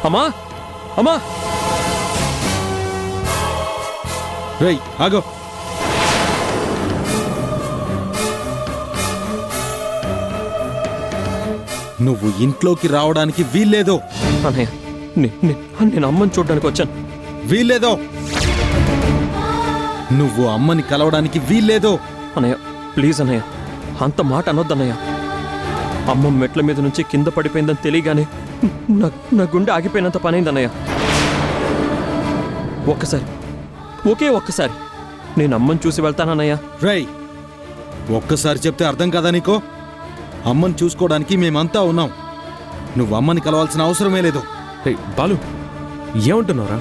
అమ్మా అమ్మా రేయ్ ఆగో. నువ్వు ఇంట్లోకి రావడానికి వీల్లేదో. అన్నయ్య నేను అమ్మని చూడడానికి వచ్చాను. వీల్లేదో. నువ్వు అమ్మని కలవడానికి వీల్లేదో. అన్నయ్య ప్లీజ్ అన్నయ్య, అంత మాట అనొద్దన్నయ్య. అమ్మ మెట్ల మీద నుంచి కింద పడిపోయిందని తెలియగానే నా గుండె ఆగిపోయినంత పనైందన్నయ్య. ఒకే ఒక్కసారి నేను అమ్మని చూసి వెళ్తానన్నయ్య. రేయ్ ఒక్కసారి చెప్తే అర్థం కదా నీకో? అమ్మని చూసుకోవడానికి మేమంతా ఉన్నాం. నువ్వు అమ్మని కలవాల్సిన అవసరమే లేదు. బాలు ఏమంటున్నారా?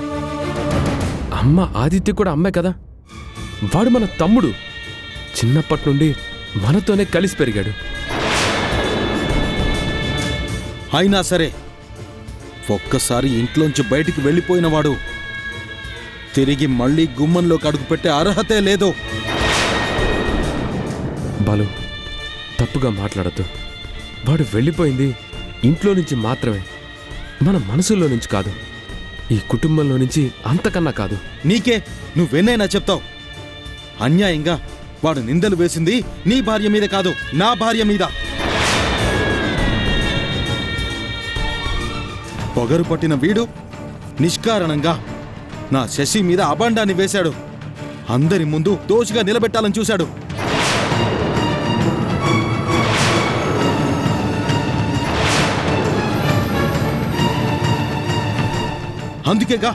అమ్మ ఆదిత్య కూడా అమ్మే కదా. వాడు మన తమ్ముడు. చిన్నప్పటి నుండి మనతోనే కలిసి పెరిగాడు. అయినా సరే ఒక్కసారి ఇంట్లోంచి బయటికి వెళ్ళిపోయినవాడు తిరిగి మళ్ళీ గుమ్మంలోకి అడుగుపెట్టే అర్హతే లేదు. బాలు తప్పుగా మాట్లాడద్దు. వాడు వెళ్ళిపోయింది ఇంట్లో నుంచి మాత్రమే, మన మనసులో నుంచి కాదు, ఈ కుటుంబంలో నుంచి అంతకన్నా కాదు. నీకే నువ్వెన్నైనా చెప్తావు. అన్యాయంగా వాడు నిందలు వేసింది నీ భార్య మీద కాదు, నా భార్య మీద. పొగరు పట్టిన వీడు నిష్కారణంగా నా శశి మీద అబాండాన్ని వేశాడు. అందరి ముందు దోషిగా నిలబెట్టాలని చూశాడు. అందుకేగా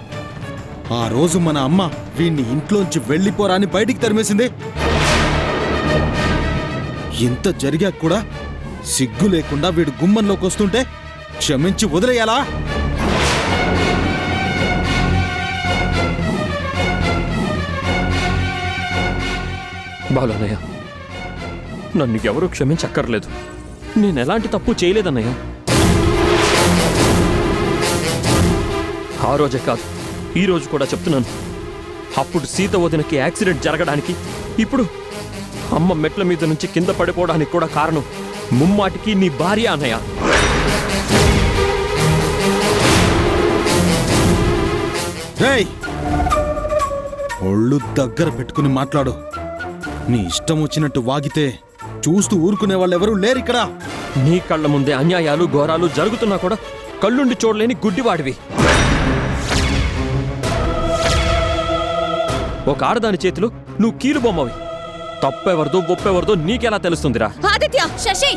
ఆ రోజు మన అమ్మ వీణ్ణి ఇంట్లోంచి వెళ్ళిపోరాని బయటికి తరిమేసింది. ఇంత జరిగాక కూడా సిగ్గు లేకుండా వీడు గుమ్మంలోకి వస్తుంటే క్షమించి వదిలేయాలా? బాలన్నయ్య, నన్ను ఎవరూ క్షమించక్కర్లేదు. నేనెలాంటి తప్పు చేయలేదన్నయ్య. ఆ రోజే కాదు, ఈ రోజు కూడా చెప్తున్నాను. అప్పుడు సీత వదినకి యాక్సిడెంట్ జరగడానికి, ఇప్పుడు అమ్మ మెట్ల మీద నుంచి కింద పడిపోవడానికి కూడా కారణం ముమ్మాటికి నీ భార్య అన్నయ్య. రేయ్ ఒళ్ళు దగ్గర పెట్టుకుని మాట్లాడు. నీ ఇష్టం వచ్చినట్టు వాగితే చూస్తూ ఊరుకునే వాళ్ళెవరూ లేరిక్కడ. నీ కళ్ళ ముందే అన్యాయాలు ఘోరాలు జరుగుతున్నా కూడా కళ్ళుండి చూడలేని గుడ్డివాడివి. ఒక ఆడదాని చేతిలో నువ్వు కీలుబొమ్మవి. తప్పెవరిదో ఒప్పెవరిదో నీకెలా తెలుస్తుందిరా? ఆదిత్య, శశి,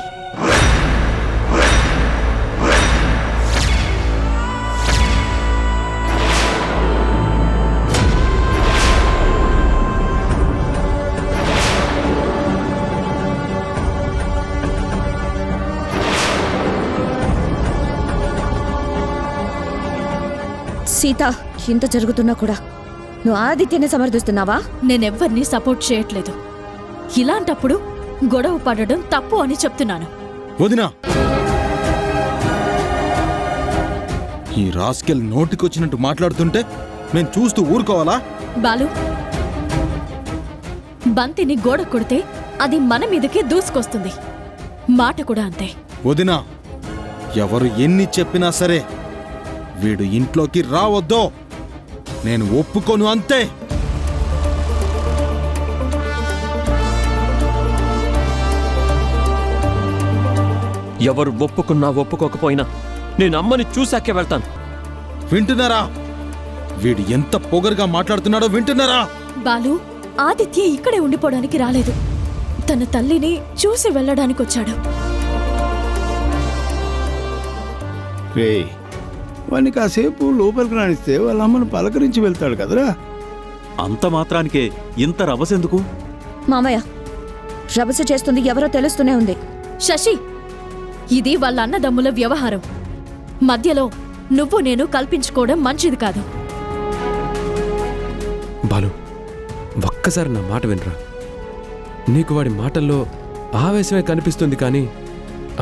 సీత, ఇంత జరుగుతున్నా కూడా నువ్వు ఆదిత్యని సమర్థిస్తున్నావా? నేనెవ్వరినీ సపోర్ట్ చేయట్లేదు. ఇలాంటప్పుడు గొడవ పడడం తప్పు అని చెప్తున్నాను. వదినా, ఈ రాస్కెల్ నోటికొచ్చినట్టు మాట్లాడుతుంటే నేను చూస్తూ ఊరుకోవాలా? బాలు, బంతిని గోడ కొడితే అది మన మీదకే దూసుకొస్తుంది. మాట కూడా అంతే. వదినా, ఎవరు ఎన్ని చెప్పినా సరే వీడు ఇంట్లోకి రావద్దో నేను ఒప్పుకోను, అంతే. ఎవరు ఒప్పుకున్నా ఒప్పుకోకపోయినా నేను అమ్మని చూశాకే వెళ్తాను. వింటున్నారా? వీడు ఎంత పొగరుగా మాట్లాడుతున్నాడో వింటున్నారా? బాలు, ఆదిత్య ఇక్కడే ఉండిపోవడానికి రాలేదు. తన తల్లిని చూసి వెళ్ళడానికొచ్చాడు. వాడిని కాసేపు లోపలికి రాణిస్తే వాళ్ళ అమ్మను పలకరించి వెళ్తాడు కదరా. అంత మాత్రానికే ఇంత రభసెందుకు? మామయ్య, రభస చేస్తుంది ఎవరో తెలుస్తూనే ఉంది. శశి, ఇది వాళ్ళ అన్నదమ్ముల వ్యవహారం. మధ్యలో నువ్వు నేను కల్పించుకోవడం మంచిది కాదు. బాలు ఒక్కసారి నా మాట వినరా. నీకు వాడి మాటల్లో ఆవేశమే కనిపిస్తుంది, కానీ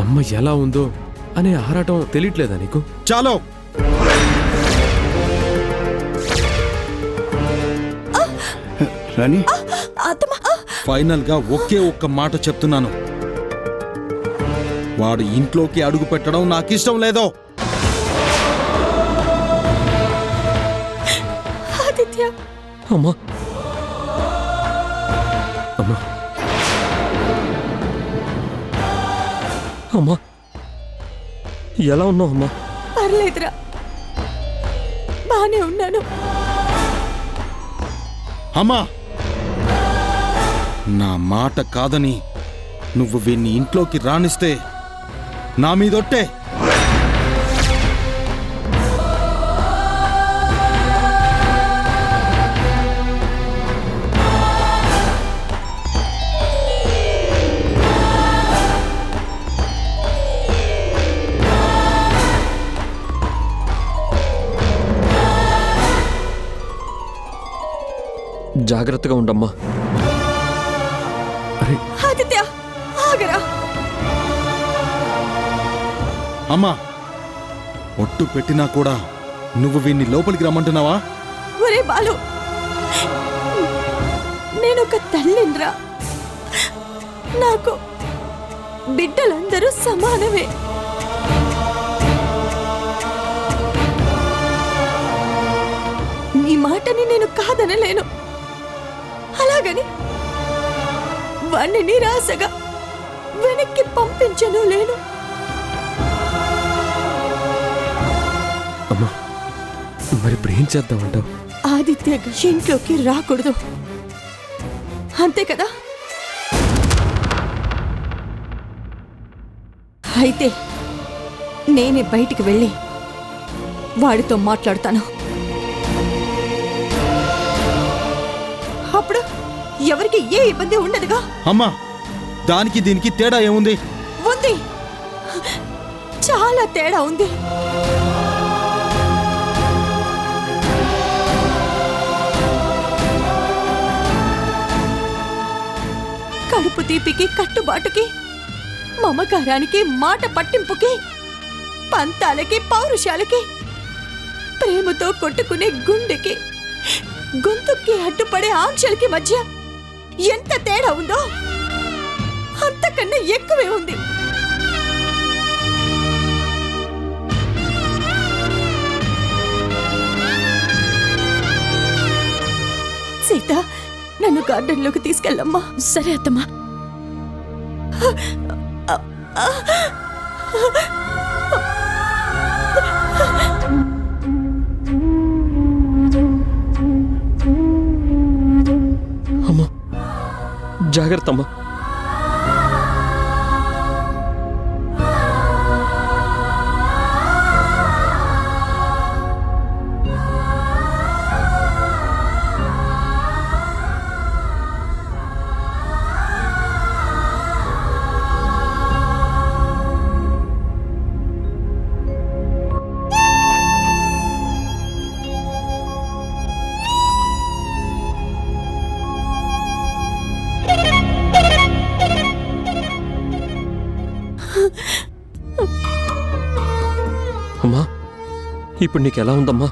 అమ్మ ఎలా ఉందో అనే ఆరాటం తెలియట్లేదా నీకు? చాలో. రాణి, ఫైనల్ గా ఒకే ఒక్క మాట చెప్తున్నాను. వాడు ఇంట్లోకి అడుగు పెట్టడం నాకిష్టం లేదో. అమ్మా అమ్మా అమ్మా ఎలా ఉన్నావు అమ్మా? పర్లేదురా, బానే ఉన్నాను. అమ్మా నా మాట కాదని నువ్వు వీణ్ణి ఇంట్లోకి రానిస్తే నా మీదొట్టే. జాగ్రత్తగా ఉండమ్మా. అరే ఆదిత్య, ఆగరా. అమ్మా ఒట్టు పెట్టినా కూడా నువ్వు వీణ్ణి లోపలికి రమ్మంటున్నావా? ఒరే బాలు, నేనొక తల్లిన్రా. నాకు బిడ్డలందరూ సమానమే. నీ మాటని నేను కాదనలేను. అలాగని వాణ్ణి నిరాశగా వెనక్కి పంపించను లేను. అమ్మా మరి ఇప్పుడు ఏం చేద్దామంటావు? ఆదిత్య ఇంట్లోకి రాకూడదు, అంతే కదా? అయితే నేనే బయటికి వెళ్ళి వాడితో మాట్లాడతాను. అప్పుడు ఎవరికి ఏ ఇబ్బంది ఉండదుగా. అమ్మా దానికి దీనికి తేడా ఏముంది? ఉంది, చాలా తేడా ఉంది. కడుపు తీపికి, కట్టుబాటుకి, మమకారానికి, మాట పట్టింపుకి, పంతాలకి, పౌరుషాలకి, ప్రేమతో కొట్టుకునే గుండెకి, గొంతుకి అడ్డుపడే ఆంక్షలకి మధ్య ఎంత తేడా ఉందో అంతకన్నా ఎక్కువే ఉంది. సీత, నన్ను గార్డెన్లోకి తీసుకెళ్ళమ్మా. సరే అత్తమ్మా. అమ్మా జాగ్రత్త అమ్మా. అమ్మా ఇప్పుడు నీకు ఎలా ఉందమ్మా?